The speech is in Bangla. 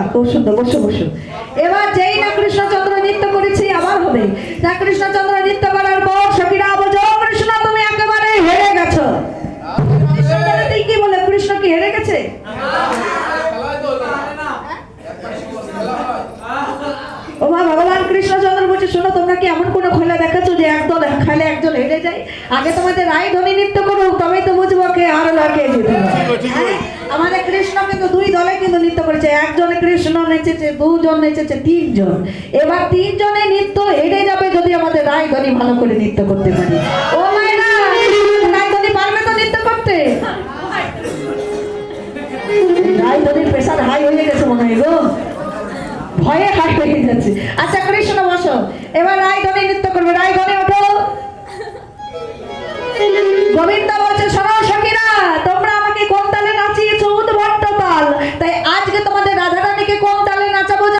বাহ, খুব সুন্দর, বসো বসো। এবার যেই না কৃষ্ণচন্দ্র নৃত্য করেছি আবার হবে। তা কৃষ্ণচন্দ্র নৃত্য করার পর সখীরা বলছে, ও কৃষ্ণ তুমি একেবারে হেরে গেছো। কৃষ্ণচন্দ্র কি বলে, কৃষ্ণ কি হেরে গেছে? ও মা ভগবান কৃষ্ণচন্দ্র বলছে, শোনো তোমরা কি এমন কোনো খেলা দেখাচ্ছো যে একদল খেলে একজন হেরে যায়? আগে তোমাদের রায়ধনী নৃত্য করো, তবেই তো বুঝবো কে হারলো কে জিতলো। আমাদের কৃষ্ণ কিন্তু দুই দলে কিন্তু নৃত্য করেছে, একজন কৃষ্ণ নেচেছে, দুজন নেচেছে, তিনজন। এবার তিনজনে নৃত্য হেরে যাবে যদি আমাদের রায়ধনী ভালো করে নৃত্য করতে পারি। ও মায়েরা, রায়ধনী পারবে তো নৃত্য করতে? রায়ধনীর প্রেসার হাই হয়ে গেছে মনে হয় গো, ভয়ে হাই হয়ে যাচ্ছে। আচ্ছা কৃষ্ণ বসো, এবার রায়ধনী নৃত্য করবে। রায়ধনী ওঠো। গোবিন্দ বলছে, শোনো